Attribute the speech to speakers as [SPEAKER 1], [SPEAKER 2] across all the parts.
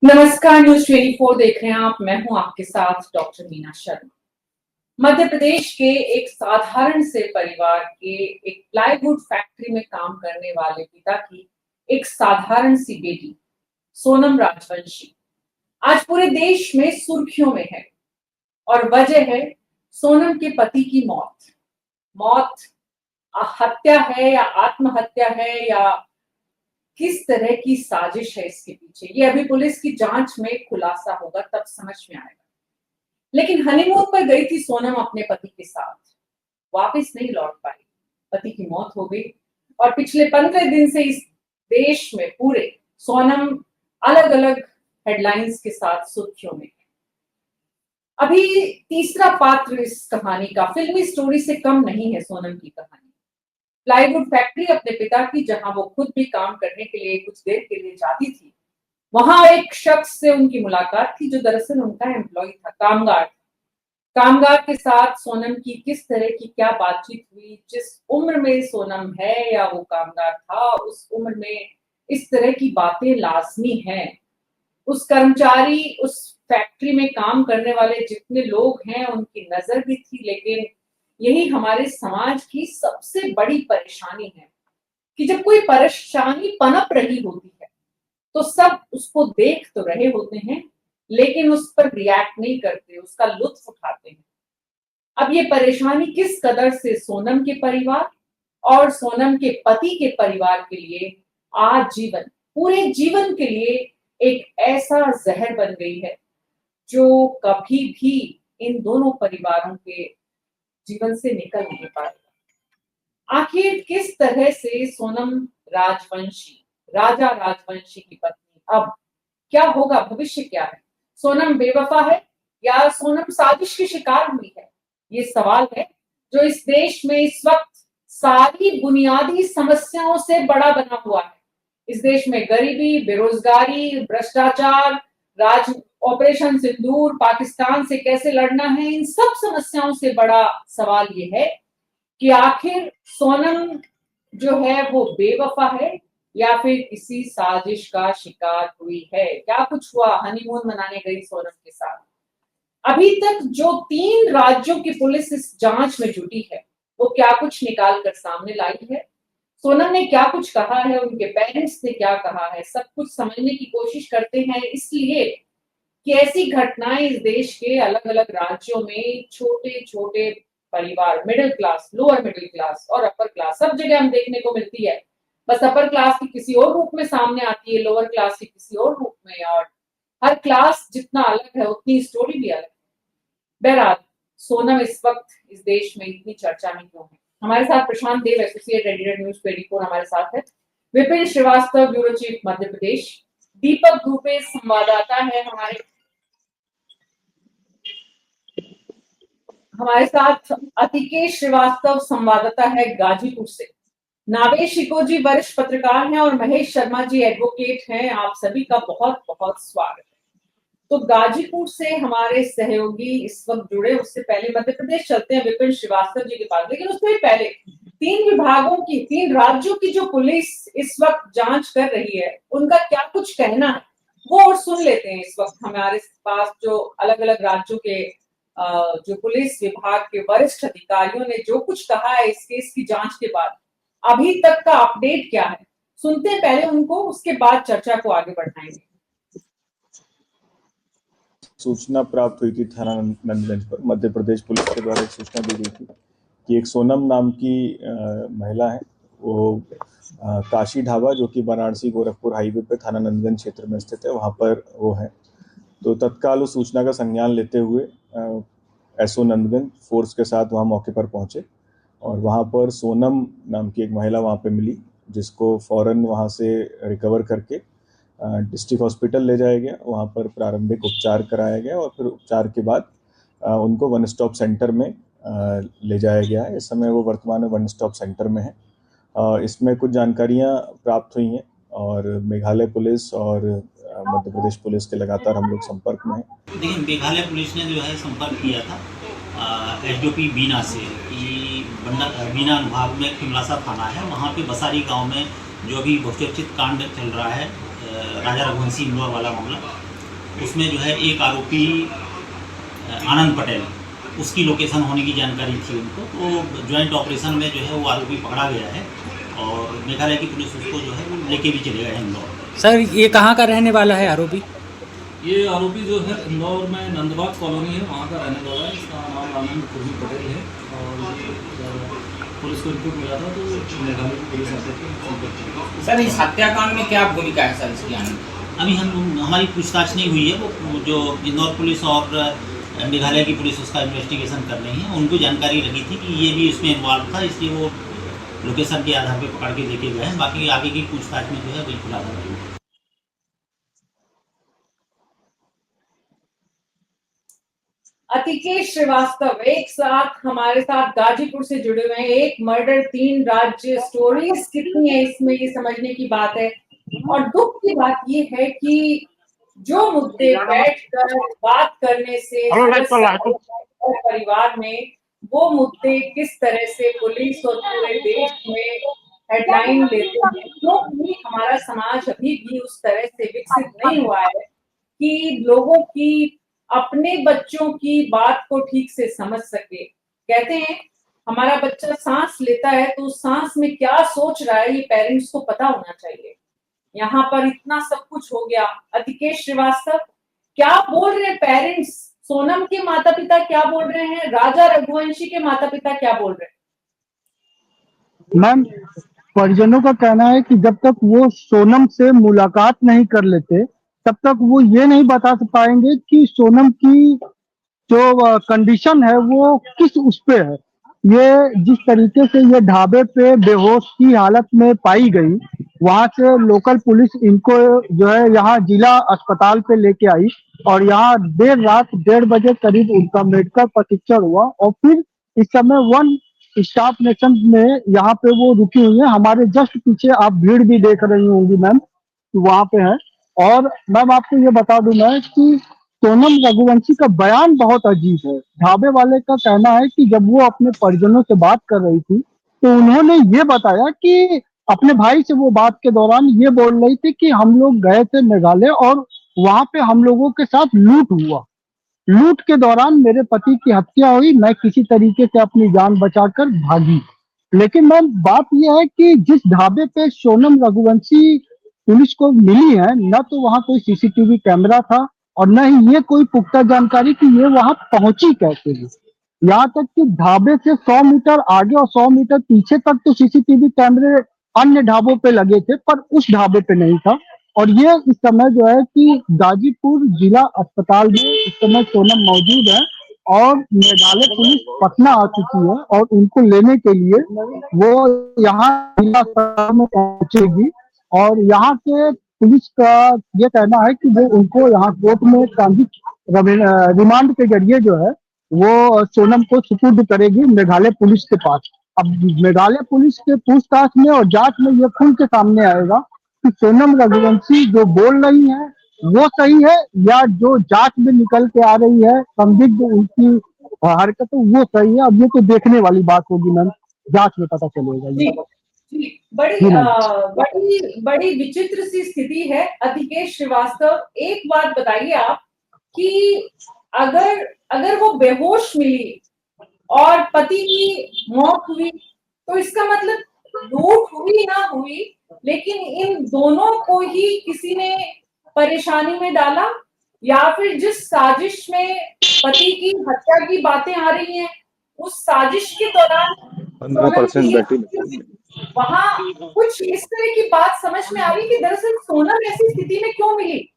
[SPEAKER 1] नमस्कार, न्यूज 24 देख रहे हैं आप। मैं हूं आपके साथ डॉक्टर मीना शर्मा। मध्य प्रदेश के एक साधारण से परिवार के एक प्लाईवुड फैक्ट्री में काम करने वाले पिता की एक साधारण सी बेटी सोनम राजवंशी आज पूरे देश में सुर्खियों में है। और वजह है सोनम के पति की मौत। मौत हत्या है या आत्महत्या है या किस तरह की साजिश है इसके पीछे, ये अभी पुलिस की जांच में खुलासा होगा, तब समझ में आएगा। लेकिन हनीमून पर गई थी सोनम अपने पति के साथ, वापस नहीं लौट पाई। पति की मौत हो गई और पिछले 15 दिन से इस देश में पूरे सोनम अलग अलग हेडलाइंस के साथ सुर्खियों में है। अभी तीसरा पात्र इस कहानी का फिल्मी स्टोरी से कम नहीं है। सोनम की कहानी प्लाईवुड फैक्ट्री अपने पिता की, जहां वो खुद भी काम करने के लिए कुछ देर के लिए जाती थी, वहां एक शख्स से उनकी मुलाकात थी जो दरअसल उनका एम्प्लॉय था, कामगार। कामगार के साथ सोनम की किस तरह की क्या बातचीत हुई, जिस उम्र में सोनम है या वो कामगार था, उस उम्र में इस तरह की बातें लाजमी हैं। उस कर्मचारी, उस फैक्ट्री में काम करने वाले जितने लोग हैं, उनकी नजर भी थी। लेकिन यही हमारे समाज की सबसे बड़ी परेशानी है कि जब कोई परेशानी पनप रही होती है तो सब उसको देख तो रहे होते हैं, लेकिन उस पर रिएक्ट नहीं करते, उसका लुत्फ उठाते हैं। अब ये परेशानी किस कदर से सोनम के परिवार और सोनम के पति के परिवार के लिए आजीवन, पूरे जीवन के लिए एक ऐसा जहर बन गई है जो कभी भी इन दोनों परिवारों के जीवन से निकल नहीं पाएगा। आखिर किस तरह से सोनम राजवंशी, राजा राजवंशी की पत्नी, अब क्या होगा, भविष्य क्या है? सोनम बेवफा है या सोनम साजिश की शिकार हुई है? ये सवाल है जो इस देश में इस वक्त सारी बुनियादी समस्याओं से बड़ा बना हुआ है। इस देश में गरीबी, बेरोजगारी, भ्रष्टाचार, राज ऑपरेशन सिंदूर, पाकिस्तान से कैसे लड़ना है, इन सब समस्याओं से बड़ा सवाल ये है कि आखिर सोनम जो है वो बेवफा है या फिर किसी साजिश का शिकार हुई है। क्या कुछ हुआ हनीमून मनाने गई सोनम के साथ? अभी तक जो 3 राज्यों की पुलिस इस जांच में जुटी है, वो क्या कुछ निकाल कर सामने लाई है? सोनम ने क्या कुछ कहा है, उनके पेरेंट्स ने क्या कहा है, सब कुछ समझने की कोशिश करते हैं, इसलिए कि ऐसी घटनाएं इस देश के अलग अलग राज्यों में छोटे छोटे परिवार, middle class, lower middle class और अपर क्लास, सब जगह हम देखने को मिलती है। बस अपर क्लास की किसी और रूप में सामने आती है, लोअर क्लास की किसी और रूप में, और हर क्लास जितना अलग है उतनी स्टोरी भी अलग है। बहरहाल सोनम इस वक्त इस देश में इतनी चर्चा में क्यों है? हमारे साथ प्रशांत देव, एसोसिएट एडिटर, न्यूज 24 हमारे साथ है। Vipin Srivastava, bureau chief Madhya Pradesh. दीपक दुबे संवाददाता है हमारे साथ। अतिकेश श्रीवास्तव संवाददाता है गाजीपुर से। नावेश शिकोजी वरिष्ठ पत्रकार हैं और महेश शर्मा जी एडवोकेट हैं। आप सभी का बहुत बहुत स्वागत है। तो गाजीपुर से हमारे सहयोगी इस वक्त जुड़े, उससे पहले मध्य प्रदेश चलते हैं विपिन श्रीवास्तव जी के पास। लेकिन उससे पहले 3 विभागों की, 3 राज्यों की जो पुलिस इस वक्त जांच कर रही है, उनका क्या कुछ कहना है वो और सुन लेते हैं। इस वक्त हमारे पास जो अलग अलग राज्यों के जो पुलिस विभाग के वरिष्ठ अधिकारियों ने जो कुछ कहा है इस केस की जांच के बाद, अभी तक का अपडेट क्या है, सुनते हैं पहले उनको, उसके बाद चर्चा को आगे बढ़ाएंगे।
[SPEAKER 2] सूचना प्राप्त हुई थी थाना नंदगंज पर, मध्य प्रदेश पुलिस के द्वारा एक सूचना दी गई थी कि एक सोनम नाम की महिला है, वो काशी ढाबा जो कि वाराणसी गोरखपुर हाईवे पे थाना नंदगंज क्षेत्र में स्थित है, वहाँ पर वो है। तो तत्काल उस सूचना का संज्ञान लेते हुए एसओ नंदगंज फोर्स के साथ वहाँ मौके पर पहुँचे और वहाँ पर सोनम नाम की एक महिला वहाँ पे मिली, जिसको फौरन वहाँ से रिकवर करके डिस्ट्रिक्ट हॉस्पिटल ले जाया गया। वहाँ पर प्रारंभिक उपचार कराया गया और फिर उपचार के बाद उनको वन स्टॉप सेंटर में ले जाया गया है। इस समय वो वर्तमान में वन स्टॉप सेंटर में है। इसमें कुछ जानकारियाँ प्राप्त हुई हैं और मेघालय पुलिस और मध्य प्रदेश पुलिस के लगातार हम लोग संपर्क में हैं।
[SPEAKER 3] देखिए, मेघालय पुलिस ने जो है संपर्क किया था एसडीओपी बीना से कि बीना अनुभाग में खिमलासा थाना है, वहाँ पे बसारी गांव में जो अभी बहुचर्चित कांड चल रहा है, राजा रघुवंशी इंदौर वाला मामला, उसमें जो है एक आरोपी आनंद पटेल, उसकी लोकेशन होने की जानकारी थी उनको, तो ज्वाइंट ऑपरेशन में जो है वो आरोपी पकड़ा गया है और मेघालय की पुलिस उसको जो है वो लेके भी चले गए हैं इंदौर।
[SPEAKER 4] सर ये कहाँ का रहने वाला है आरोपी?
[SPEAKER 5] ये आरोपी जो है इंदौर में नंदबाग कॉलोनी है, वहाँ का रहने वाला है। इसका नाम आनंद कुर्मी पटेल है और पुलिस को रिपोर्ट मिला था तो मेघालय की पुलिस आकर के।
[SPEAKER 4] सर इस हत्याकांड में क्या भूमिका है सर इसकी?
[SPEAKER 3] अभी हमारी पूछताछ नहीं हुई है, वो जो इंदौर पुलिस और मेघालय की पुलिस उसका इन्वेस्टिगेशन कर रही है। उनको जानकारी लगी थी कि ये भी इसमें इन्वॉल्व था, इसलिए वो लोकेशन के आधार पर पकड़ के लेके गए हैं। बाकी आगे की पूछताछ में जो है बिल्कुल आधार होगी।
[SPEAKER 1] अतिकेश श्रीवास्तव एक साथ हमारे साथ गाजीपुर से जुड़े हुए हैं। एक मर्डर 3 राज्य, स्टोरीज कितनी है इसमें ये समझने की बात है। और दुख की बात ये है कि जो मुद्दे बैठकर बात करने से परिवार में, वो मुद्दे किस तरह से पुलिस और पूरे देश में हेडलाइन लेते हैं, क्योंकि हमारा समाज अभी भी उस तरह से विकसित नहीं हुआ है कि लोगों की अपने बच्चों की बात को ठीक से समझ सके। कहते हैं हमारा बच्चा सांस लेता है तो सांस में क्या सोच रहा है ये पेरेंट्स को पता होना चाहिए। यहाँ पर इतना सब कुछ हो गया। अतिकेश श्रीवास्तव क्या बोल रहे हैं पेरेंट्स? सोनम के माता पिता क्या बोल रहे हैं? राजा रघुवंशी के माता पिता क्या बोल रहे हैं?
[SPEAKER 6] मैम, परिजनों का कहना है कि जब तक वो सोनम से मुलाकात नहीं कर लेते तब तक वो ये नहीं बता पाएंगे कि सोनम की जो कंडीशन है वो किस उस पे है। ये जिस तरीके से ये ढाबे पे बेहोश की हालत में पाई गई, वहां से लोकल पुलिस इनको जो है यहाँ जिला अस्पताल पे लेके आई और यहाँ देर रात 1:30 बजे करीब उनका मेडिकल परीक्षण हुआ और फिर इस समय 1 स्टाफ नेशन में यहाँ पे वो रुकी हुई है। हमारे जस्ट पीछे आप भीड़ भी देख रही होंगी मैम, वहां पे है। और मैम आपको ये बता दूं मैं कि सोनम रघुवंशी का बयान बहुत अजीब है। ढाबे वाले का कहना है कि जब वो अपने परिजनों से बात कर रही थी तो उन्होंने ये बताया कि अपने भाई से वो बात के दौरान ये बोल रही थी कि हम लोग गए थे मेघालय और वहां पे हम लोगों के साथ लूट हुआ। लूट के दौरान मेरे पति की हत्या हुई, मैं किसी तरीके से अपनी जान बचाकर भागी। लेकिन मैम बात यह है कि जिस ढाबे पे सोनम रघुवंशी पुलिस को मिली है, न तो वहां कोई सीसीटीवी कैमरा था और न ही ये कोई पुख्ता जानकारी कि ये वहां पहुंची कैसे है। यहाँ तक कि ढाबे से 100 मीटर आगे और 100 मीटर पीछे तक तो सीसीटीवी कैमरे अन्य ढाबों पे लगे थे, पर उस ढाबे पे नहीं था। और ये इस समय जो है कि गाजीपुर जिला अस्पताल में इस समय सोनम मौजूद है और मेघालय पुलिस पटना आ चुकी है और उनको लेने के लिए वो यहाँ जिला अस्पताल में पहुंचेगी। और यहाँ के पुलिस का ये कहना है कि वो उनको यहाँ कोर्ट में ट्रांजिट रिमांड के जरिए जो है वो सोनम को सुपुर्द करेगी मेघालय पुलिस के पास। अब मेघालय पुलिस के पूछताछ में और जांच में ये खुल के सामने आएगा कि सोनम रघुवंशी जो बोल रही है वो सही है या जो जांच में निकल के आ रही है संदिग्ध उनकी हरकत वो सही है। अब ये तो देखने वाली बात होगी मैम, जांच में पता चलेगा।
[SPEAKER 1] जी, बड़ी विचित्र सी स्थिति है। अतिकेश श्रीवास्तव एक बात बताइए आप कि अगर वो बेहोश मिली और पति की मौत हुई तो इसका मतलब लूट हुई ना हुई, लेकिन इन दोनों को ही किसी ने परेशानी में डाला, या फिर जिस साजिश में पति की हत्या की बातें आ रही हैं उस साजिश के दौरान
[SPEAKER 2] 15% बैटरी
[SPEAKER 1] वहां कुछ इस तरह की बात समझ में आ रही कि दरअसल सोनम ऐसी स्थिति में क्यों मिली।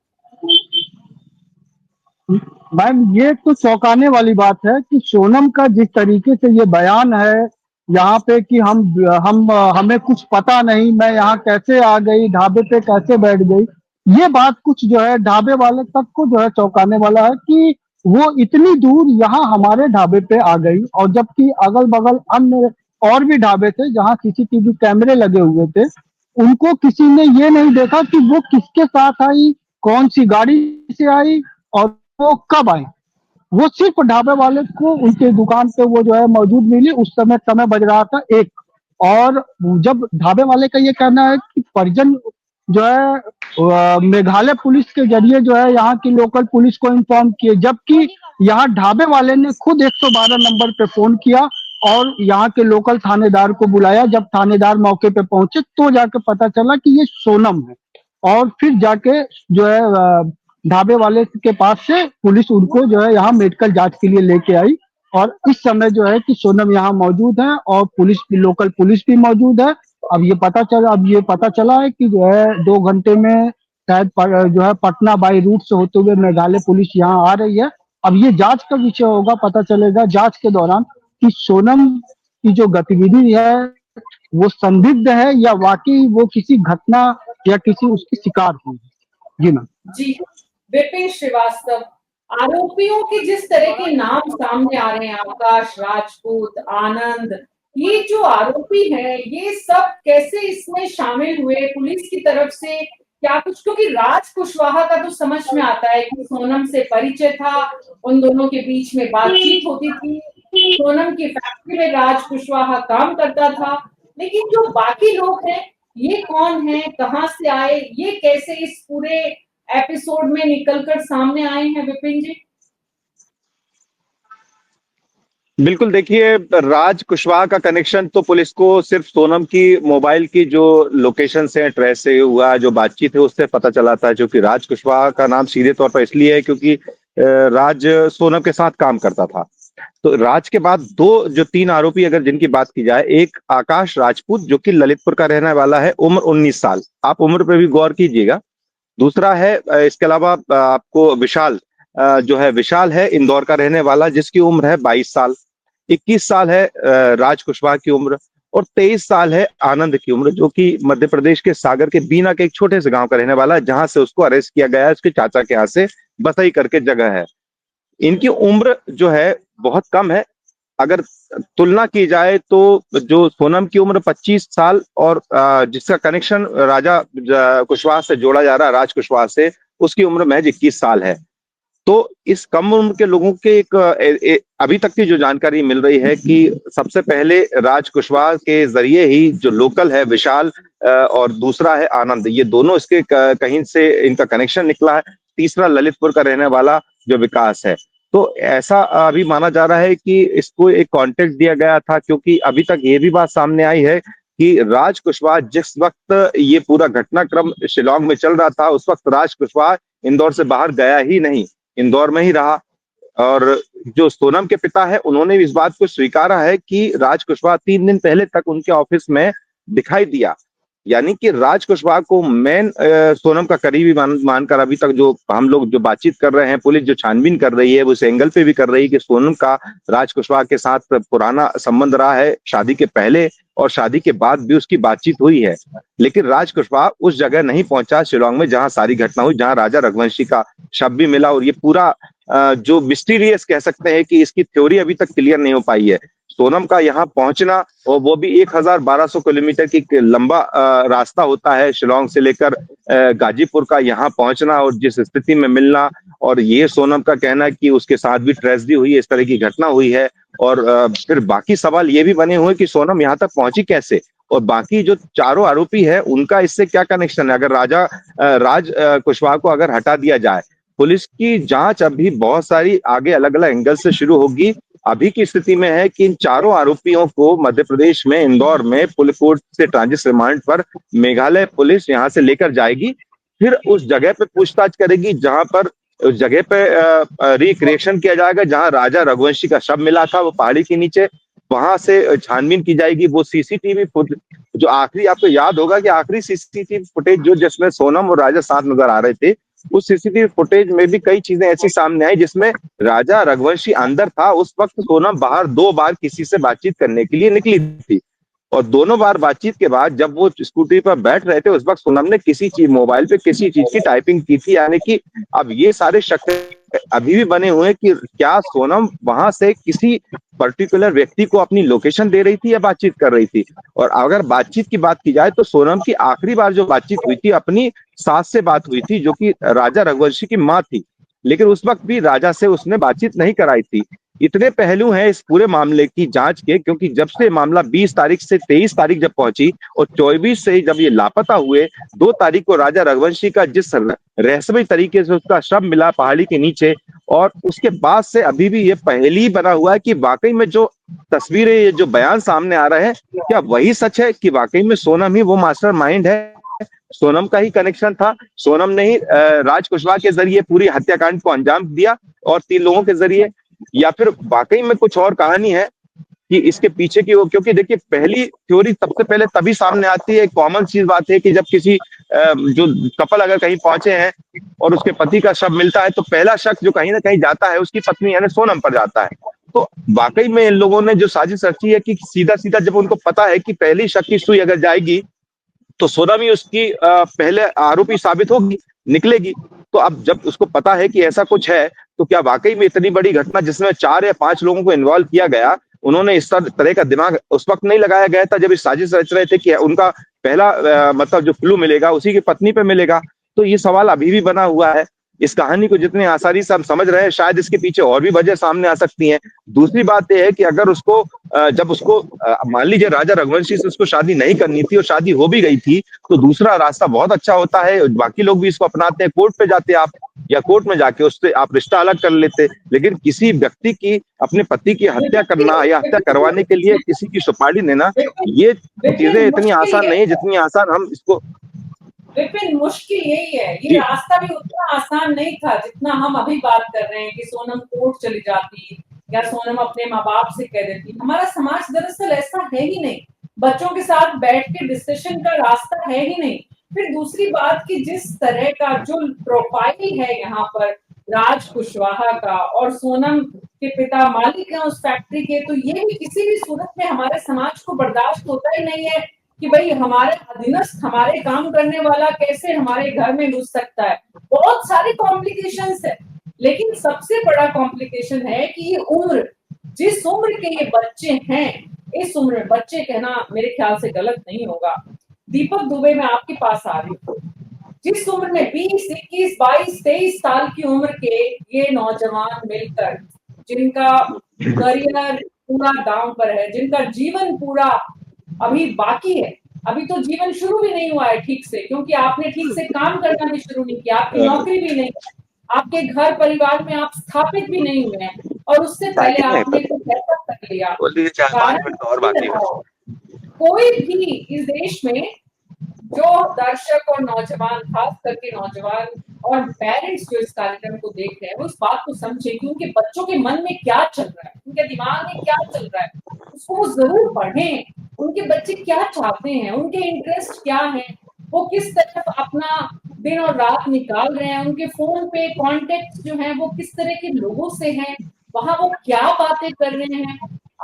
[SPEAKER 6] मैम ये तो चौंकाने वाली बात है कि सोनम का जिस तरीके से ये बयान है यहाँ पे कि हमें कुछ पता नहीं, मैं यहाँ कैसे आ गई, ढाबे पे कैसे बैठ गई, ये बात कुछ जो है ढाबे वाले तक को जो है चौंकाने वाला है कि वो इतनी दूर यहाँ हमारे ढाबे पे आ गई। और जबकि अगल बगल अन्य और भी ढाबे थे जहाँ सीसीटीवी कैमरे लगे हुए थे, उनको किसी ने ये नहीं देखा कि वो किसके साथ आई, कौन सी गाड़ी से आई और वो कब आई। वो सिर्फ ढाबे वाले को उनके दुकान पे वो जो है मौजूद मिली। उस समय बज रहा था 1 और जब ढाबे वाले का ये कहना है कि परिजन जो है मेघालय पुलिस के जरिए जो है यहाँ की लोकल पुलिस को इन्फॉर्म किए, जबकि यहाँ ढाबे वाले ने खुद 112 नंबर पे फोन किया और यहाँ के लोकल थानेदार को बुलाया। जब थानेदार मौके पे पहुंचे तो जाके पता चला कि ये सोनम है, और फिर जाके जो है ढाबे वाले के पास से पुलिस उनको जो है यहाँ मेडिकल जांच के लिए लेके आई। और इस समय जो है कि सोनम यहाँ मौजूद है और पुलिस भी, लोकल पुलिस भी मौजूद है। अब ये पता चला है कि जो है 2 घंटे में शायद जो है पटना बाई रूट से होते हुए मेघालय पुलिस यहाँ आ रही है। अब ये जांच का विषय होगा, पता चलेगा जांच के दौरान कि सोनम की जो गतिविधि है वो संदिग्ध है या वाकई वो किसी घटना या किसी उसकी शिकार हुई है। जी मैम।
[SPEAKER 1] जी, विपिन श्रीवास्तव, आरोपियों के जिस तरह के नाम सामने आ रहे हैं, आकाश राजपूत, आनंद, ये जो आरोपी है ये सब कैसे इसमें शामिल हुए? पुलिस की तरफ से क्या कुछ, क्योंकि राज कुशवाहा का तो समझ में आता है कि सोनम से परिचय था, उन दोनों के बीच में बातचीत होती थी, सोनम की फैक्ट्री में राज कुशवाहा काम करता था, लेकिन जो बाकी लोग हैं ये कौन है, कहाँ से आए, ये कैसे इस पूरे एपिसोड में निकलकर सामने आए हैं विपिन जी?
[SPEAKER 7] बिल्कुल, देखिए राज कुशवाहा का कनेक्शन तो पुलिस को सिर्फ सोनम की मोबाइल की जो लोकेशन से, ट्रेस से हुआ जो बातचीत है उससे पता चला था, जो कि राज कुशवाहा का नाम सीधे तौर पर इसलिए है क्योंकि राज सोनम के साथ काम करता था। तो राज के बाद जो 3 आरोपी अगर जिनकी बात की जाए, एक आकाश राजपूत जो कि ललितपुर का रहने वाला है, उम्र 19 साल, आप उम्र पे भी गौर कीजिएगा। दूसरा है इसके अलावा आपको विशाल है इंदौर का रहने वाला, जिसकी उम्र है 22 साल। 21 साल है राज कुशवाहा की उम्र, और 23 साल है आनंद की उम्र, जो कि मध्य प्रदेश के सागर के बीना के एक छोटे से गांव का रहने वाला है, जहां से उसको अरेस्ट किया गया है उसके चाचा के यहाँ से, बसई करके जगह है। इनकी उम्र जो है बहुत कम है। अगर तुलना की जाए तो जो सोनम की उम्र 25 साल और जिसका कनेक्शन राजा कुशवाहा से जोड़ा जा रहा है, राज कुशवाहा से, उसकी उम्र महज 21 साल है। तो इस कम उम्र के लोगों के अभी तक की जो जानकारी मिल रही है कि सबसे पहले राज कुशवाहा के जरिए ही जो लोकल है विशाल और दूसरा है आनंद, ये दोनों इसके कहीं से इनका कनेक्शन निकला है। तीसरा ललितपुर का रहने वाला जो विकास है। तो ऐसा अभी माना जा रहा है कि इसको एक कॉन्टेक्ट दिया गया था, क्योंकि अभी तक ये भी बात सामने आई है कि राज कुशवाहा जिस वक्त ये पूरा घटनाक्रम शिलांग में चल रहा था, उस वक्त राज कुशवाहा इंदौर से बाहर गया ही नहीं, इंदौर में ही रहा। और जो सोनम के पिता है उन्होंने भी इस बात को स्वीकारा है कि राज कुशवाहा 3 दिन पहले तक उनके ऑफिस में दिखाई दिया। यानी कि राज कुशवाहा को मेन सोनम का करीबी मानकर अभी तक जो हम लोग जो बातचीत कर रहे हैं, पुलिस जो छानबीन कर रही है, वो उस एंगल पे भी कर रही है कि सोनम का राज कुशवाहा के साथ पुराना संबंध रहा है, शादी के पहले और शादी के बाद भी उसकी बातचीत हुई है। लेकिन राज कुशवाहा उस जगह नहीं पहुंचा शिलांग में जहां सारी घटना हुई, जहां राजा रघुवंशी का शव भी मिला। और ये पूरा जो मिस्टीरियस कह सकते हैं कि इसकी थ्योरी अभी तक क्लियर नहीं हो पाई है। सोनम का यहाँ पहुंचना, और वो भी 1200 किलोमीटर की लंबा रास्ता होता है शिलांग से लेकर गाजीपुर का यहाँ पहुंचना, और जिस स्थिति में मिलना, और ये सोनम का कहना कि उसके साथ भी ट्रेजेडी हुई है, इस तरह की घटना हुई है। और फिर बाकी सवाल ये भी बने हुए कि सोनम यहाँ तक पहुंची कैसे, और बाकी जो चारों आरोपी है उनका इससे क्या कनेक्शन है। अगर राज कुशवाहा को अगर हटा दिया जाए, पुलिस की जांच अभी बहुत सारी आगे अलग अलग एंगल से शुरू होगी। अभी की स्थिति में है कि इन चारों आरोपियों को मध्य प्रदेश में इंदौर में पुलिस कोर्ट से ट्रांजिट रिमांड पर मेघालय पुलिस यहां से लेकर जाएगी, फिर उस जगह पे पूछताछ करेगी, जहां पर उस जगह पे रिक्रिएशन किया जाएगा जहां राजा रघुवंशी का शव मिला था, वो पहाड़ी के नीचे, वहां से छानबीन की जाएगी। वो सीसीटीवी जो आखिरी, आपको याद होगा कि आखिरी सीसीटीवी फुटेज जो जिसमें सोनम और राजा साथ नजर आ रहे थे, उस सीसीटीवी फुटेज में भी कई चीजें ऐसी सामने आई जिसमें राजा रघुवंशी अंदर था। उस वक्त सोनम बाहर 2 बार किसी से बातचीत करने के लिए निकली थी, और दोनों बार बातचीत के बाद जब वो स्कूटी पर बैठ रहे थे, उस वक्त सोनम ने किसी चीज मोबाइल पे किसी चीज की टाइपिंग की थी। यानी कि अब ये सारे शक अभी भी बने हुए हैं कि क्या सोनम वहां से किसी पर्टिकुलर व्यक्ति को अपनी लोकेशन दे रही थी या बातचीत कर रही थी। और अगर बातचीत की बात की जाए तो सोनम की आखिरी बार जो बातचीत हुई थी अपनी सास से बात हुई थी, जो कि राजा रघुवंशी की माँ थी। लेकिन उस वक्त भी राजा से उसने बातचीत नहीं कराई थी। इतने पहलू हैं इस पूरे मामले की जांच के, क्योंकि जब से मामला 20 तारीख से 23 तारीख जब पहुंची और 24 से जब ये लापता हुए, 2 तारीख को राजा रघुवंशी का जिस रहस्यमय तरीके से उसका शव मिला पहाड़ी के नीचे, और उसके बाद से अभी भी ये पहेली बना हुआ है कि वाकई में जो तस्वीरें, ये जो बयान सामने आ रहे हैं, क्या वही सच है कि वाकई में सोनम ही वो मास्टरमाइंड है, सोनम का ही कनेक्शन था, सोनम ने ही राज कुशवाहा के जरिए पूरी हत्याकांड को अंजाम दिया और 3 लोगों के जरिए, या फिर वाकई में कुछ और कहानी है कि इसके पीछे की वो। क्योंकि देखिए, पहली थ्योरी सबसे पहले तभी सामने आती है, कॉमन चीज बात है कि जब किसी जो कपल अगर कहीं पहुंचे हैं और उसके पति का शव मिलता है, तो पहला शक जो कहीं ना कहीं जाता है उसकी पत्नी यानी सोनम पर जाता है। तो वाकई में इन लोगों ने जो साजिश रची है कि सीधा सीधा जब उनको पता है कि पहली शक की सुई अगर जाएगी तो सोनम ही उसकी पहले आरोपी साबित होगी, निकलेगी। तो अब जब उसको पता है कि ऐसा कुछ है, तो क्या वाकई में इतनी बड़ी घटना जिसमें 4 या 5 लोगों को इन्वॉल्व किया गया, उन्होंने इस तरह का दिमाग उस वक्त नहीं लगाया गया था जब इस साजिश रच रहे थे कि उनका पहला मतलब जो क्लू मिलेगा उसी की पत्नी पे मिलेगा? तो ये सवाल अभी भी बना हुआ है। इस कहानी को जितने आसानी से हम समझ रहे हैं, शायद इसके पीछे और भी वजह सामने आ सकती हैं। दूसरी बात यह है कि अगर उसको जब उसको मान लीजिए राजा रघुवंशी से उसको शादी नहीं करनी थी और शादी हो भी गई थी, तो दूसरा रास्ता बहुत अच्छा होता है, बाकी लोग भी इसको अपनाते हैं, कोर्ट पे जाते आप, या कोर्ट में जाके उससे आप रिश्ता अलग कर लेते। लेकिन किसी व्यक्ति की, अपने पति की हत्या करना या हत्या करवाने के लिए किसी की सुपारी देना, ये चीजें इतनी आसान नहीं है जितनी आसान हम इसको।
[SPEAKER 1] विपिन, मुश्किल यही है, ये रास्ता भी उतना आसान नहीं था जितना हम अभी बात कर रहे हैं कि सोनम कोर्ट चली जाती या सोनम अपने माँ बाप से कह देती। हमारा समाज दरअसल ऐसा है ही नहीं, बच्चों के साथ बैठ के डिस्कशन का रास्ता है ही नहीं। फिर दूसरी बात कि जिस तरह का जो प्रोफाइल है यहाँ पर राज कुशवाहा का, और सोनम के पिता मालिक हैं उस फैक्ट्री के, तो ये भी किसी भी सूरत में हमारे समाज को बर्दाश्त होता ही नहीं है कि भाई हमारे अधीनस्थ, हमारे काम करने वाला कैसे हमारे घर में घुस सकता है। बहुत सारे कॉम्प्लिकेशंस है, लेकिन सबसे बड़ा कॉम्प्लिकेशन है कि ये उम्र, जिस उम्र के ये बच्चे हैं, इस उम्र में बच्चे कहना मेरे ख्याल से गलत नहीं होगा। दीपक दुबे, मैं आपके पास आ रही हूँ। जिस उम्र में 20, 21, 22, 23 साल की उम्र के ये नौजवान मिलकर, जिनका करियर पूरा दांव पर है, जिनका जीवन पूरा अभी बाकी है, अभी तो जीवन शुरू भी नहीं हुआ है ठीक से, क्योंकि आपने ठीक से काम करना भी शुरू नहीं किया, आपकी नौकरी भी नहीं, आपके घर परिवार में आप स्थापित भी नहीं हुए हैं, और उससे पहले आपने कुछ ऐसा कर लिया। कोई भी इस देश में जो दर्शक और नौजवान, खास करके नौजवान और पेरेंट्स जो इस कार्यक्रम को देख रहे हैं, वो इस बात को समझे कि उनके बच्चों के मन में क्या चल रहा है, उनके दिमाग में क्या चल रहा है, उसको वो जरूर पढ़ें। उनके बच्चे क्या चाहते हैं, उनके इंटरेस्ट क्या है, वो किस तरफ अपना दिन और रात निकाल रहे हैं, उनके फोन पे कॉन्टेक्ट जो है वो किस तरह के लोगों से हैं, वहां वो क्या बातें कर रहे हैं।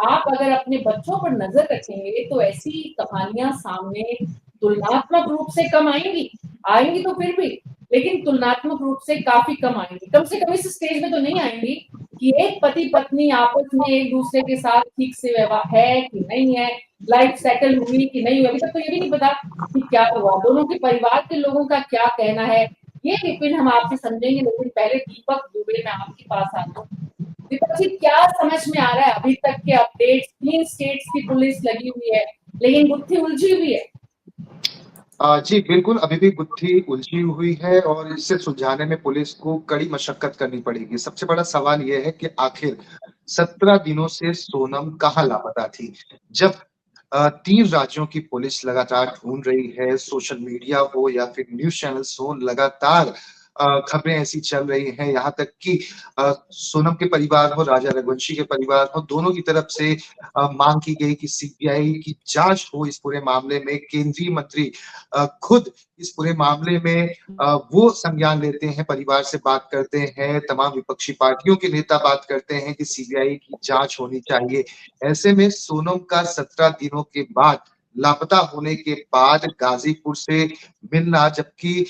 [SPEAKER 1] आप अगर अपने बच्चों पर नजर रखेंगे तो ऐसी कहानियां सामने तुलनात्मक रूप से कम आएंगी तो फिर भी, लेकिन तुलनात्मक रूप से काफी कम आएंगी। कम से कम इस स्टेज में तो नहीं आएंगी कि एक पति पत्नी आपस में एक दूसरे के साथ ठीक से व्यवहार है कि नहीं है, लाइफ सेटल हुई कि नहीं हुई। अभी तक तो ये भी नहीं पता कि क्या हुआ, दोनों के परिवार के लोगों का क्या कहना है, ये विपिन हम आपसे समझेंगे। लेकिन पहले दीपक दुबे, मैं आपके पास आता हूँ। दीपक जी, क्या समझ में आ रहा है अभी तक के अपडेट्स? 3 स्टेट्स की पुलिस लगी हुई है, लेकिन गुत्थी उलझी हुई है।
[SPEAKER 8] जी बिल्कुल, अभी भी गुत्थी उलझी हुई है और इसे सुलझाने में पुलिस को कड़ी मशक्कत करनी पड़ेगी। सबसे बड़ा सवाल यह है कि आखिर 17 दिनों से सोनम कहाँ लापता थी? जब 3 राज्यों की पुलिस लगातार ढूंढ रही है, सोशल मीडिया हो या फिर न्यूज चैनल्स हो, लगातार खबरें ऐसी चल रही हैं, यहाँ तक कि सोनम के परिवार हो, राजा रघुवंशी के परिवार हो, दोनों की तरफ से मांग की गई कि सीबीआई की जांच हो इस पूरे मामले में। केंद्रीय मंत्री खुद इस पूरे मामले में वो संज्ञान लेते हैं, परिवार से बात करते हैं, तमाम विपक्षी पार्टियों के नेता बात करते हैं कि सीबीआई की जांच होनी चाहिए। ऐसे में सोनम का 17 दिनों के बाद लापता होने के बाद गाजीपुर से मिलना, जबकि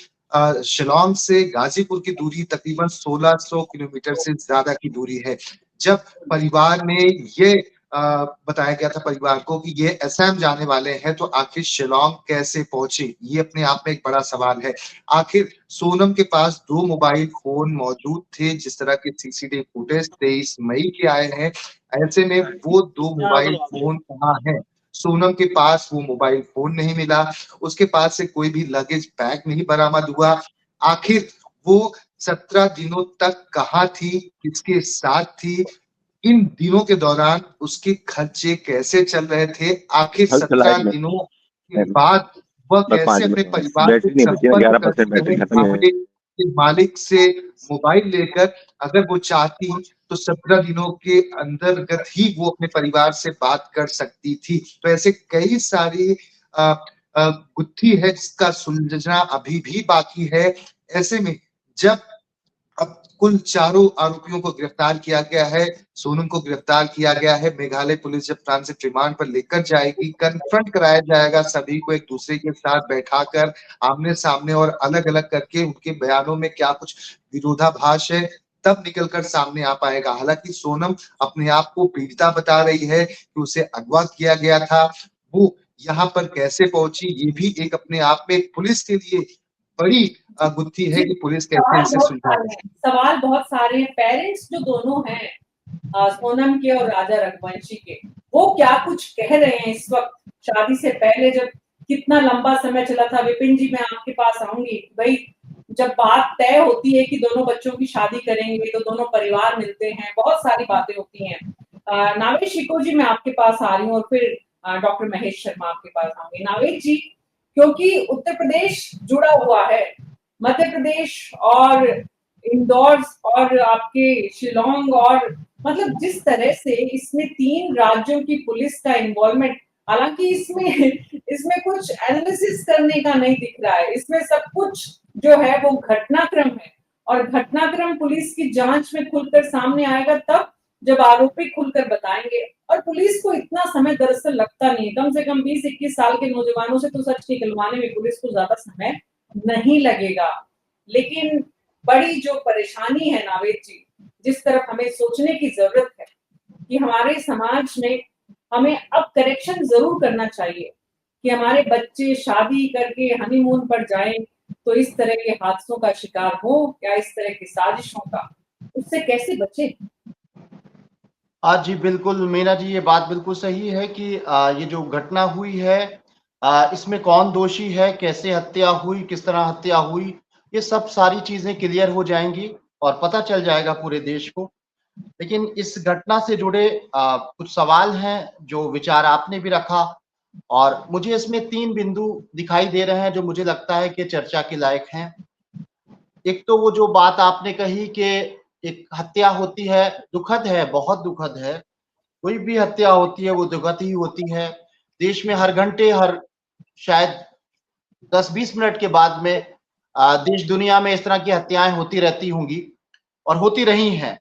[SPEAKER 8] शिलांग से गाजीपुर की दूरी तकरीबन 1600 किलोमीटर से ज्यादा की दूरी है। जब परिवार ने ये बताया गया था परिवार को कि ये असम जाने वाले हैं, तो आखिर शिलोंग कैसे पहुंचे, ये अपने आप में एक बड़ा सवाल है। आखिर सोनम के पास 2 मोबाइल फोन मौजूद थे, जिस तरह के सीसीटीवी फुटेज 23 मई के आए हैं। ऐसे में वो 2 मोबाइल फोन कहाँ हैं? सोनम के पास वो मोबाइल फोन नहीं मिला, उसके पास से कोई भी लगेज बैग नहीं बरामद हुआ। आखिर वो 17 दिनों तक कहाँ थी, किसके साथ थी? इन दिनों के दौरान उसके खर्चे कैसे चल रहे थे? आखिर 17 दिनों के बाद वह कैसे अपने परिवार से
[SPEAKER 7] बैटरी नहीं बची ना,
[SPEAKER 8] संपर्क
[SPEAKER 7] 11% बैटरी
[SPEAKER 8] करके
[SPEAKER 7] खत्म है।
[SPEAKER 8] मामले के मालिक से मोबाइल लेकर, अगर वो चाहती तो 17 दिनों के अंतर्गत ही वो अपने परिवार से बात कर सकती थी। तो ऐसे कई सारी गुत्थी है जिसका सुलझना अभी भी बाकी है। ऐसे में जब अब कुल 4 आरोपियों को गिरफ्तार किया गया है, सोनम को गिरफ्तार किया गया है, मेघालय पुलिस जब ट्रांजिट रिमांड पर लेकर जाएगी, कन्फ्रंट कराया जाएगा सभी को एक दूसरे के साथ बैठाकर, आमने सामने और अलग अलग करके उनके बयानों में क्या कुछ विरोधाभास है, तब निकलकर सामने आ पाएगा। हालांकि सोनम अपने आप को पीड़िता बता रही है कि उसे अगवा किया गया था, वो यहाँ पर कैसे पहुंची, ये भी एक अपने आप में पुलिस के लिए बड़ी गुत्थी है कि पुलिस कैसे इसे सुलझा।
[SPEAKER 1] सवाल बहुत सारे हैं। पेरेंट्स जो दोनों हैं, सोनम के और राजा रघुवंशी के, वो क्या कुछ कह रहे हैं इस वक्त? शादी से पहले जब कितना लंबा समय चला था, विपिन जी मैं आपके पास आऊंगी भाई, जब बात तय होती है कि दोनों बच्चों की शादी करेंगे तो दोनों परिवार मिलते हैं, बहुत सारी बातें होती हैं। नावेश शिको जी मैं आपके पास आ रही हूँ, और फिर डॉक्टर महेश शर्मा आपके पास आऊंगे। नावेश जी, क्योंकि उत्तर प्रदेश जुड़ा हुआ है, मध्य प्रदेश और इंदौर और आपके शिलोंग, और मतलब जिस तरह से इसमें 3 राज्यों की पुलिस का इन्वॉल्वमेंट, हालांकि इसमें कुछ एनालिसिस करने का नहीं दिख रहा है, इसमें सब कुछ जो है वो घटनाक्रम है, और घटनाक्रम पुलिस की जांच में खुलकर सामने आएगा तब जब आरोपी खुलकर बताएंगे। और पुलिस को इतना समय दरअसल लगता नहीं है, कम से कम 20-21 साल के नौजवानों से तो सच निकलवाने में पुलिस को ज्यादा समय नहीं लगेगा। लेकिन बड़ी जो परेशानी है नावेद जी, जिस तरफ हमें सोचने की जरूरत है कि हमारे समाज में हमें अब करेक्शन जरूर करना चाहिए कि हमारे बच्चे शादी करके हनीमून पर जाएं तो इस तरह के हादसों का शिकार हो या इस तरह की साजिशों का, उससे कैसे बचे?
[SPEAKER 9] आज जी बिल्कुल मीना जी, ये बात बिल्कुल सही है कि ये जो घटना हुई है इसमें कौन दोषी है, कैसे हत्या हुई, किस तरह हत्या हुई, ये सब सारी चीजें क्लियर हो जाएंगी और पता चल जाएगा पूरे देश को। लेकिन इस घटना से जुड़े कुछ सवाल हैं जो विचार आपने भी रखा, और मुझे इसमें 3 बिंदु दिखाई दे रहे हैं जो मुझे लगता है कि चर्चा के लायक हैं। एक तो वो जो बात आपने कही कि एक हत्या होती है, दुखद है, बहुत दुखद है, कोई भी हत्या होती है वो दुखद ही होती है। देश में हर घंटे, हर शायद 10-20 मिनट के बाद में देश दुनिया में इस तरह की हत्याएं होती रहती होंगी और होती रही हैं।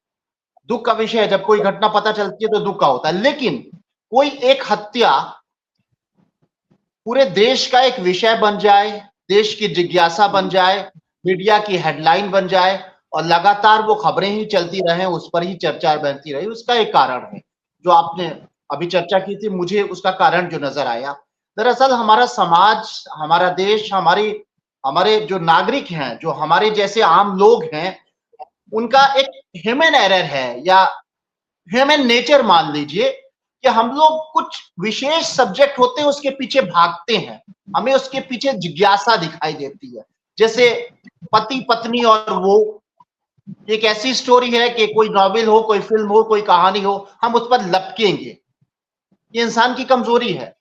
[SPEAKER 9] दुख का विषय है, जब कोई घटना पता चलती है तो दुख का होता है, लेकिन कोई एक हत्या पूरे देश का एक विषय बन जाए, देश की जिज्ञासा बन जाए, मीडिया की हेडलाइन बन जाए और लगातार वो खबरें ही चलती रहे, उस पर ही चर्चा बनती रही, उसका एक कारण है जो आपने अभी चर्चा की थी। मुझे उसका कारण जो नजर आया, दरअसल हमारा समाज, हमारा देश, हमारे जो नागरिक हैं, जो हमारे जैसे आम लोग हैं, उनका एक ह्यूमन एरर है या ह्यूमन नेचर मान लीजिए कि हम लोग कुछ विशेष सब्जेक्ट होते हैं उसके पीछे भागते हैं, हमें उसके पीछे जिज्ञासा दिखाई देती है। जैसे पति पत्नी और वो एक ऐसी स्टोरी है कि कोई नॉवेल हो, कोई फिल्म हो, कोई कहानी हो, हम उस पर लपकेंगे, ये इंसान की कमजोरी है।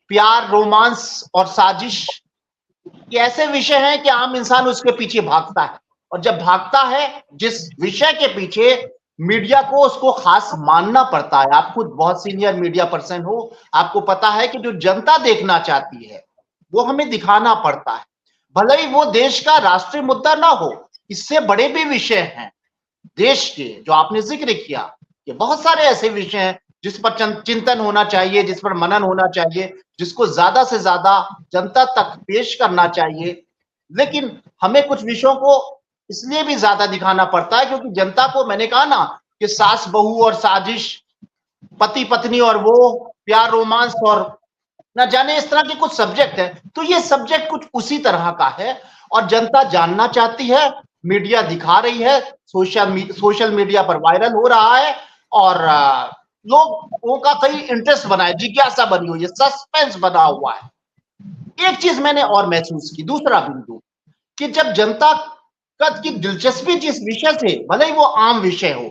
[SPEAKER 9] प्यार, रोमांस और साजिश ये ऐसे विषय हैं कि आम इंसान उसके पीछे भागता है, और जब भागता है जिस विषय के पीछे, मीडिया को उसको खास मानना पड़ता है। आप खुद बहुत सीनियर मीडिया पर्सन हो, आपको पता है कि जो जनता देखना चाहती है वो हमें दिखाना पड़ता है, भले ही वो देश का राष्ट्रीय मुद्दा ना हो, इससे बड़े भी विषय हैं देश के जो आपने जिक्र किया, कि बहुत सारे ऐसे विषय हैं जिस पर चिंतन होना चाहिए, जिस पर मनन होना चाहिए, जिसको ज्यादा से ज्यादा जनता तक पेश करना चाहिए। लेकिन हमें कुछ विषयों को इसलिए भी ज्यादा दिखाना पड़ता है क्योंकि जनता को, मैंने कहा ना कि सास बहू और साजिश पति पत्नी और वो प्यार रोमांस और ना जाने इस तरह के कुछ सब्जेक्ट है। तो ये सब्जेक्ट कुछ उसी तरह का है और जनता जानना चाहती है, मीडिया दिखा रही है, सोशल मीडिया पर वायरल हो रहा है और लोगों का कई इंटरेस्ट बना है, जिज्ञासा बनी हुई है, सस्पेंस बना हुआ है। एक चीज मैंने और महसूस की, दूसरा बिंदु, कि जब जनता की दिलचस्पी जिस विषय से, भले ही वो आम विषय हो,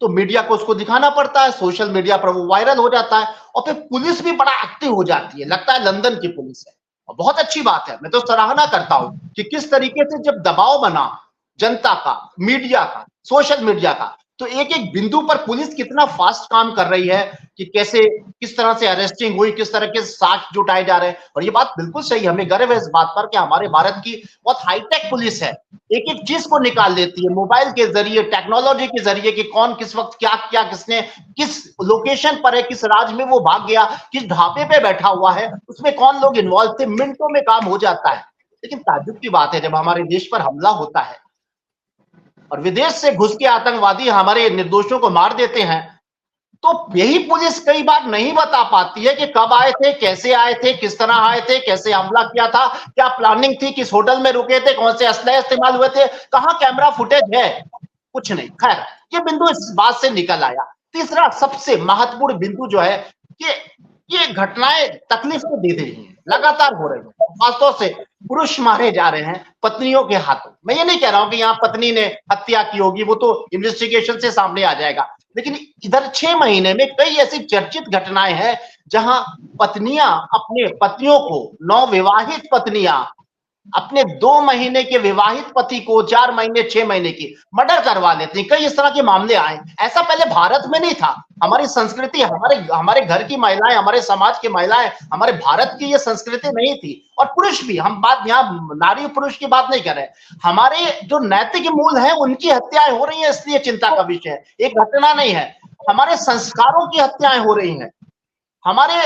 [SPEAKER 9] तो मीडिया को उसको दिखाना पड़ता है, सोशल मीडिया पर वो वायरल हो जाता है और फिर पुलिस भी बड़ा एक्टिव हो जाती है, लगता है लंदन की पुलिस है। और बहुत अच्छी बात है, मैं तो सराहना करता हूं कि किस तरीके से जब दबाव बना जनता का, मीडिया का, सोशल मीडिया का, तो एक एक बिंदु पर पुलिस कितना फास्ट काम कर रही है कि कैसे, किस तरह से अरेस्टिंग हुई, किस तरह के साक्ष्य जुटाए जा रहे हैं। और ये बात बिल्कुल सही, हमें गर्व है इस बात पर कि हमारे भारत की बहुत हाईटेक पुलिस है, एक एक चीज को निकाल लेती है मोबाइल के जरिए, टेक्नोलॉजी के जरिए, कि कौन किस वक्त क्या क्या, किसने किस लोकेशन पर है, किस राज्य में वो भाग गया, किस ढाबे पे बैठा हुआ है, उसमें कौन लोग इन्वॉल्व थे, मिनटों में काम हो जाता है। लेकिन ताज्जुब की बात है, जब हमारे देश पर हमला होता है और विदेश से घुस के आतंकवादी हमारे निर्दोषों को मार देते हैं, तो यही पुलिस कई बार नहीं बता पाती है कि कब आए थे, कैसे आए थे, किस तरह आए थे, कैसे हमला किया था, क्या प्लानिंग थी, किस होटल में रुके थे, कौन से असलहे इस्तेमाल हुए थे, कहां कैमरा फुटेज है, कुछ नहीं। खैर, ये बिंदु इस बात से निकल आया। तीसरा सबसे महत्वपूर्ण बिंदु जो है कि ये घटनाएं तकलीफ तो दे रही हैं, लगातार हो रही है, खासतौर से पुरुष मारे जा रहे हैं पत्नियों के हाथों। मैं ये नहीं कह रहा हूं कि यहाँ पत्नी ने हत्या की होगी, वो तो इन्वेस्टिगेशन से सामने आ जाएगा, लेकिन इधर 6 महीने में कई ऐसी चर्चित घटनाएं हैं जहां पत्नियां अपने पतियों को, नवविवाहित पत्नियां अपने 2 महीने के विवाहित पति को 4 महीने 6 महीने की मर्डर करवा लेते हैं। कई इस तरह के मामले आए, ऐसा पहले भारत में नहीं था। हमारी संस्कृति, हमारे घर की महिलाएं, हमारे समाज की महिलाएं, हमारे भारत की ये संस्कृति नहीं थी। और पुरुष भी, हम बात यहाँ नारी पुरुष की बात नहीं कर रहे, हमारे जो नैतिक मूल है उनकी हत्याएं हो रही है, इसलिए चिंता का विषय है, एक घटना नहीं है। हमारे संस्कारों की हत्याएं हो रही हैं, हमारे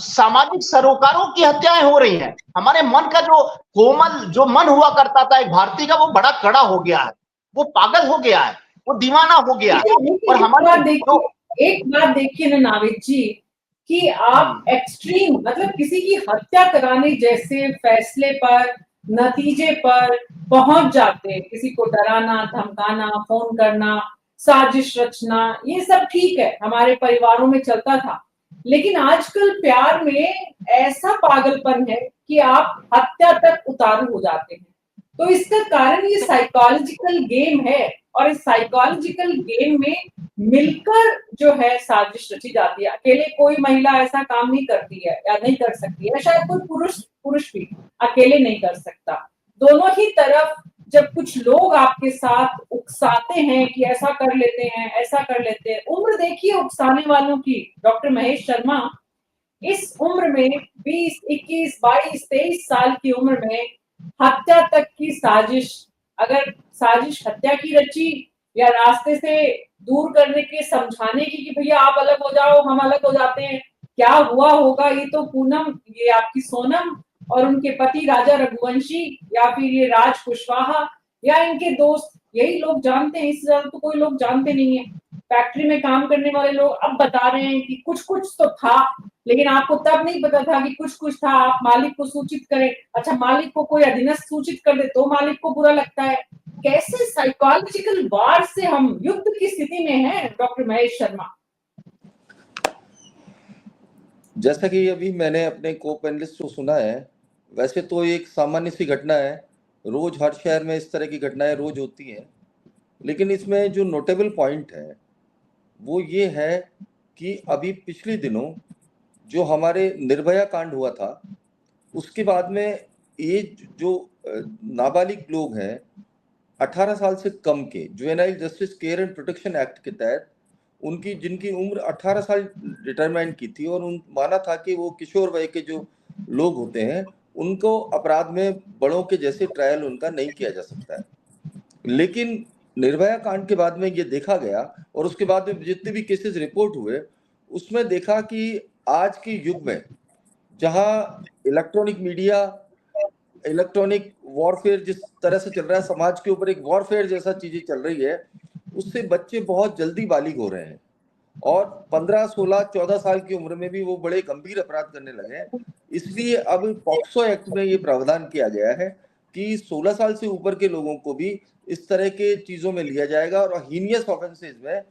[SPEAKER 9] सामाजिक सरोकारों की हत्याएं हो रही हैं, हमारे मन का जो कोमल जो मन हुआ करता था एक भारतीय का, वो बड़ा कड़ा हो गया है, वो पागल हो गया है, वो दीवाना हो गया है। और हमारे
[SPEAKER 1] एक बात देखिए ना नाविद जी, कि आप एक्सट्रीम, मतलब किसी की हत्या कराने जैसे फैसले पर, नतीजे पर पहुंच जाते हैं, किसी को डराना, धमकाना, फोन करना, साजिश रचना, ये सब ठीक है, हमारे परिवारों में चलता था। लेकिन आजकल प्यार में ऐसा पागलपन है कि आप हत्या तक उतारू हो जाते हैं। तो इसका कारण ये साइकोलॉजिकल गेम है, और इस साइकोलॉजिकल गेम में मिलकर जो है साजिश रची जाती है। अकेले कोई महिला ऐसा काम नहीं करती है या नहीं कर सकती है, शायद कोई पुरुष भी अकेले नहीं कर सकता। दोनों ही तरफ जब कुछ लोग आपके साथ उकसाते हैं कि ऐसा कर लेते हैं, ऐसा कर लेते हैं, उम्र देखिए उकसाने वालों की, डॉक्टर महेश शर्मा इस उम्र में 20, 21, 22, 23 साल की उम्र में हत्या तक की साजिश, अगर साजिश हत्या की रची या रास्ते से दूर करने के, समझाने की कि भैया आप अलग हो जाओ, हम अलग हो जाते हैं, क्या हुआ होगा, ये तो पूनम, ये आपकी सोनम और उनके पति राजा रघुवंशी या फिर ये राज कुशवाहा या इनके दोस्त, यही लोग जानते हैं, इससे ज्यादा तो कोई लोग जानते नहीं है। फैक्ट्री में काम करने वाले लोग अब बता रहे हैं कि कुछ कुछ तो था, लेकिन आपको तब नहीं पता था कि कुछ कुछ था, आप मालिक को सूचित करें। अच्छा, मालिक को कोई अधीनस्थ सूचित कर दे तो मालिक को बुरा लगता है। कैसे साइकोलॉजिकल वार से हम युद्ध की स्थिति में हैं, डॉक्टर महेश शर्मा?
[SPEAKER 10] जैसा कि अभी मैंने अपने को पैनलिस्ट को सुना है, वैसे तो एक सामान्य सी घटना है, रोज हर शहर में इस तरह की घटनाएं रोज होती हैं, लेकिन इसमें जो नोटेबल पॉइंट है वो ये है कि अभी पिछले दिनों जो हमारे निर्भया कांड हुआ था, उसके बाद में ये जो नाबालिग लोग हैं 18 साल से कम के, juvenile justice care and protection act के तहत उनकी, जिनकी उम्र 18 साल डिटरमाइन की थी और माना था कि वो किशोर वय के जो लोग होते हैं उनको अपराध में बड़ों के जैसे ट्रायल उनका नहीं किया जा सकता है। लेकिन निर्भया कांड के बाद में ये देखा गया और उसके बाद में जितने भी केसेस रिपोर्ट हुए उसमें देखा कि आज के युग में जहां इलेक्ट्रॉनिक मीडिया, इलेक्ट्रॉनिक वॉरफेयर जिस तरह से चल रहा है, समाज के ऊपर एक वॉरफेयर जैसा चीजें चल रही है, उससे बच्चे बहुत जल्दी बालिग हो रहे हैं और 15, 16, 14 साल की उम्र में भी वो बड़े गंभीर अपराध करने लगे हैं। इसलिए अब पॉक्सो एक्ट में ये प्रावधान किया गया है कि 16 साल से ऊपर के लोगों को भी इस तरह के चीजों में लिया जाएगा और हीनियस ऑफेंसेस में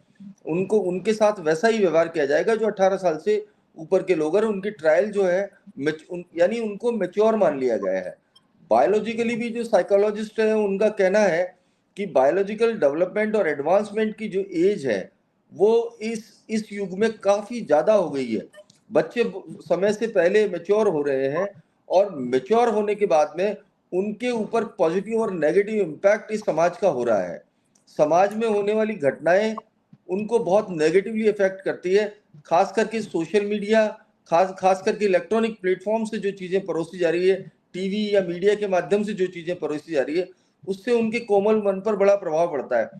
[SPEAKER 10] उनको उनके साथ वैसा ही व्यवहार किया जाएगा जो 18 साल से ऊपर के लोग हैं। उनकी ट्रायल जो है यानी उनको मैच्योर मान लिया गया है। बायोलॉजिकली भी जो साइकोलॉजिस्ट है उनका कहना है कि बायोलॉजिकल डेवलपमेंट और एडवांसमेंट की जो एज है वो इस युग में काफी ज्यादा हो गई है। बच्चे समय से पहले मैच्योर हो रहे हैं और मैच्योर होने के बाद में उनके ऊपर पॉजिटिव और नेगेटिव इम्पैक्ट इस समाज का हो रहा है। समाज में होने वाली घटनाएं उनको बहुत नेगेटिवली इफेक्ट करती है, खास करके सोशल मीडिया, खास करके इलेक्ट्रॉनिक प्लेटफॉर्म से जो चीजें परोसी जा रही है, टीवी या मीडिया के माध्यम से जो चीजें परोसी जा रही है, उससे उनके कोमल मन पर बड़ा प्रभाव पड़ता है।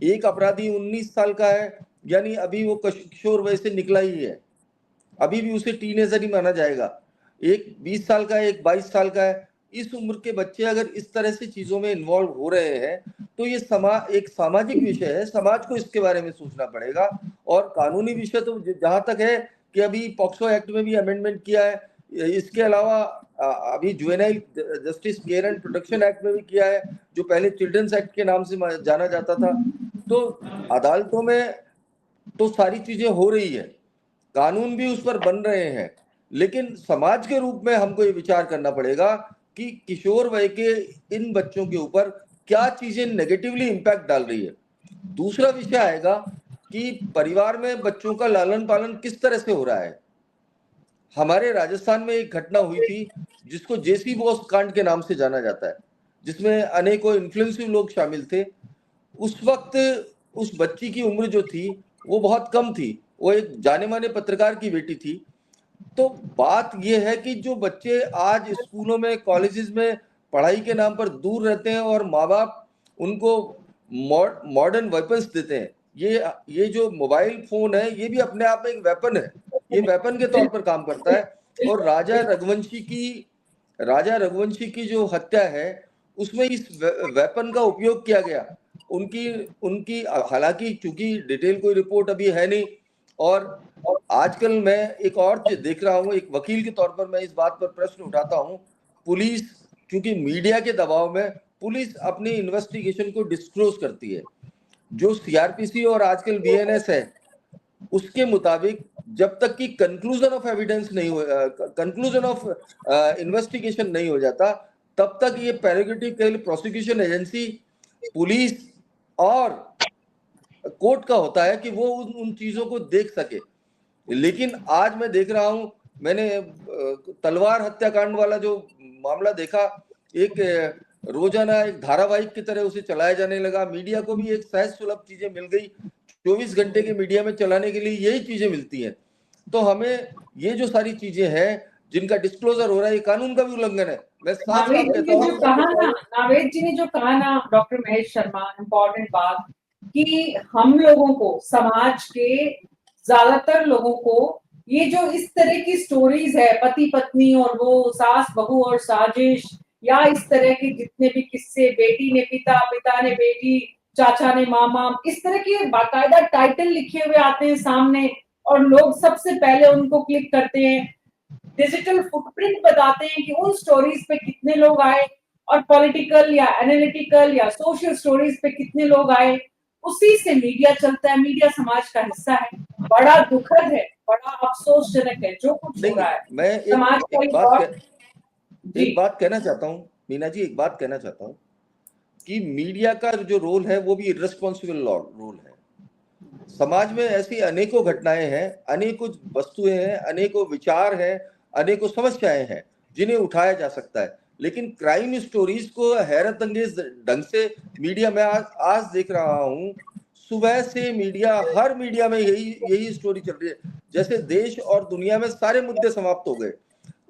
[SPEAKER 10] एक अपराधी 19 साल का है, यानी अभी वो किशोर वय से निकला ही है, अभी भी उसे टीनेजर ही माना जाएगा। एक 20 साल का है, एक 22 साल का है। इस उम्र के बच्चे अगर इस तरह से चीजों में इन्वॉल्व हो रहे हैं तो ये एक सामाजिक विषय है, समाज को इसके बारे में सोचना पड़ेगा। और कानूनी विषय तो जहां तक है कि अभी पॉक्सो एक्ट में भी अमेंडमेंट किया है, इसके अलावा अभी juvenile justice care and protection act में भी किया है, जो पहले चिल्ड्रंस एक्ट के नाम से जाना जाता था। तो अदालतों में तो सारी चीजें हो रही है, कानून भी उस पर बन रहे हैं, लेकिन समाज के रूप में हमको ये विचार करना पड़ेगा कि किशोर वय के इन बच्चों के ऊपर क्या चीजें नेगेटिवली इम्पैक्ट डाल रही है। दूसरा विषय आएगा कि परिवार में बच्चों का लालन पालन किस तरह से हो रहा है। हमारे राजस्थान में एक घटना हुई थी जिसको जेसी बोस कांड के नाम से जाना जाता है, जिसमें अनेकों इन्फ्लुएंसिव लोग शामिल थे। उस वक्त उस बच्ची की उम्र जो थी वो बहुत कम थी, वो एक जाने माने पत्रकार की बेटी थी। तो बात यह है कि जो बच्चे आज स्कूलों में, कॉलेजेस में पढ़ाई के नाम पर दूर रहते हैं और माँ बाप उनको मॉडर्न वेपन्स देते हैं, ये जो मोबाइल फोन है ये भी अपने आप में एक वेपन है, ये वेपन के तौर पर काम करता है। और राजा रघुवंशी की जो हत्या है उसमें इस वेपन का उपयोग किया गया। उनकी हालांकि चूंकि डिटेल कोई रिपोर्ट अभी है नहीं, और आजकल मैं एक और देख रहा हूँ, एक वकील के तौर पर मैं इस बात पर प्रश्न उठाता हूँ, पुलिस क्योंकि मीडिया के दबाव में पुलिस अपनी इन्वेस्टिगेशन को डिस्क्लोज करती है। जो सीआरपीसी और आजकल बीएनएस है उसके मुताबिक जब तक कि कंक्लूजन ऑफ एविडेंस नहीं हो, कंक्लूजन ऑफ इन्वेस्टिगेशन नहीं हो जाता, तब तक ये प्रेरोगेटिव प्रोसिक्यूशन एजेंसी, पुलिस और कोर्ट का होता है कि वो उन चीजों को देख सके। लेकिन आज मैं देख रहा हूं, मैंने तलवार हत्याकांड वाला जो मामला देखा, एक रोजाना एक धारावाहिक की तरह उसे चलाया जाने लगा। मीडिया को भी एक सहज सुलभ चीजें मिल गई, 24 घंटे के मीडिया में चलाने के लिए यही चीजें मिलती हैं। तो हमें ये जो सारी चीजें हैं जिनका डिस्क्लोजर हो रहा है, ये कानून का भी उल्लंघन है। मैं साफ साफ कहता हूँ।
[SPEAKER 1] नावेद जी ने जो कहा ना, डॉक्टर महेश शर्मा, इम्पोर्टेंट बात कि हम लोगों को, समाज के ज्यादातर लोगों को ये जो इस तरह की स्टोरीज है, पति पत्नी और वो सास बहू और साजिश, या इस तरह के जितने भी किस्से, बेटी ने पिता, पिता ने बेटी, चाचा ने मामा, इस तरह के बाकायदा टाइटल लिखे हुए आते हैं सामने और लोग सबसे पहले उनको क्लिक करते हैं। डिजिटल फुटप्रिंट बताते हैं कि उन स्टोरीज पे कितने लोग आए और पॉलिटिकल या एनालिटिकल या सोशल स्टोरीज पे कितने लोग आए, उसी से मीडिया चलता है। मीडिया समाज का हिस्सा है। बड़ा दुखद है, बड़ा अफसोसजनक है जो कुछ हो रहा है।
[SPEAKER 10] मैं एक बात कहना चाहता हूँ मीना जी, एक बात कहना चाहता हूँ कि मीडिया का जो रोल है वो भी इर्रेस्पॉन्सिबल रोल है। समाज में ऐसी अनेकों घटनाएं हैं, अनेकों वस्तुएं हैं, अनेकों विचार हैं, अनेकों समस्याएं हैं जिन्हें उठाया जा सकता है, लेकिन क्राइम स्टोरीज को हैरत अंगेज ढंग से मीडिया में आज देख रहा हूँ, सुबह से मीडिया, हर मीडिया में यही स्टोरी चल रही है, जैसे देश और दुनिया में सारे मुद्दे समाप्त हो गए।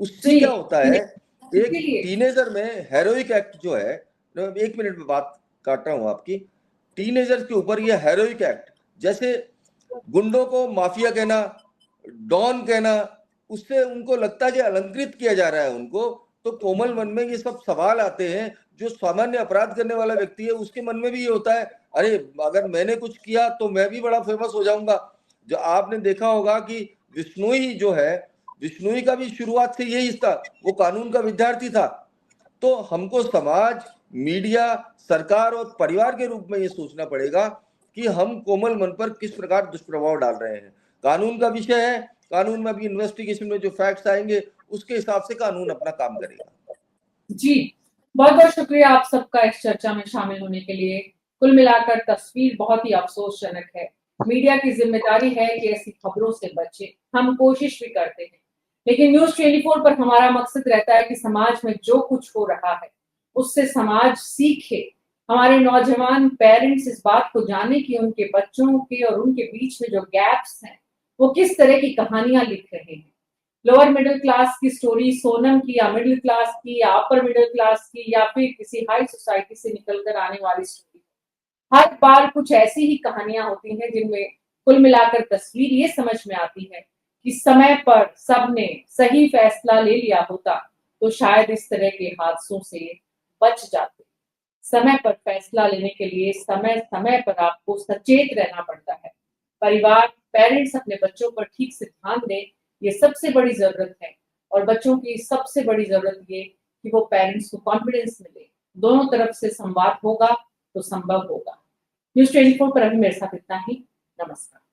[SPEAKER 10] उससे क्या होता है, एक टीनेजर में हेरोइक एक्ट जो है, 1 मिनट में बात काट रहा हूं आपकी, टीनेजर के ऊपर ये हेरोइक एक्ट, जैसे गुंडों को माफिया कहना, डॉन कहना, उससे उनको लगता है कि अलंकृत किया जा रहा है उनको। तो कोमल मन में ये सब सवाल आते हैं। जो सामान्य अपराध करने वाला व्यक्ति है उसके मन में भी ये होता है, अरे अगर मैंने कुछ किया तो मैं भी बड़ा फेमस हो जाऊंगा। जो आपने देखा होगा कि विश्नोई जो है, विश्नोई का भी शुरुआत से यही था, वो कानून का विद्यार्थी था। तो हमको समाज, मीडिया, सरकार और परिवार के रूप में ये सोचना पड़ेगा कि हम कोमल मन पर किस प्रकार दुष्प्रभाव डाल रहे हैं। कानून का विषय है, कानून में अभी इन्वेस्टिगेशन में जो फैक्ट्स आएंगे उसके हिसाब से कानून अपना काम करेगा।
[SPEAKER 1] जी, बहुत बहुत शुक्रिया आप सबका इस चर्चा में शामिल होने के लिए। कुल मिलाकर तस्वीर बहुत ही अफसोसजनक है। मीडिया की जिम्मेदारी है कि ऐसी खबरों से बचे। हम कोशिश भी करते हैं, लेकिन न्यूज 24 पर हमारा मकसद रहता है कि समाज में जो कुछ हो रहा है उससे समाज सीखे। हमारे नौजवान पेरेंट्स इस बात को जाने कि उनके बच्चों के और उनके बीच में जो गैप्स हैं वो किस तरह की कहानियां लिख रहे हैं। लोअर मिडिल क्लास की स्टोरी सोनम की, या मिडिल क्लास की, या अपर मिडिल क्लास की, या फिर किसी हाई सोसाइटी से निकलकर आने वाली स्टोरी, हर बार कुछ ऐसी ही कहानियां होती हैं जिनमें कुल मिलाकर तस्वीर ये समझ में आती है कि समय पर सबने सही फैसला ले लिया होता तो शायद इस तरह के हादसों से बच जाते। समय पर फैसला लेने के लिए समय समय पर आपको सचेत रहना पड़ता है। परिवार, पेरेंट्स अपने बच्चों पर ठीक से ध्यान दें, ये सबसे बड़ी जरूरत है। और बच्चों की सबसे बड़ी जरूरत ये कि वो पेरेंट्स को कॉन्फिडेंस मिले। दोनों तरफ से संवाद होगा तो संभव होगा। न्यूज 24 पर अभी मेरे साथ इतना ही। नमस्कार।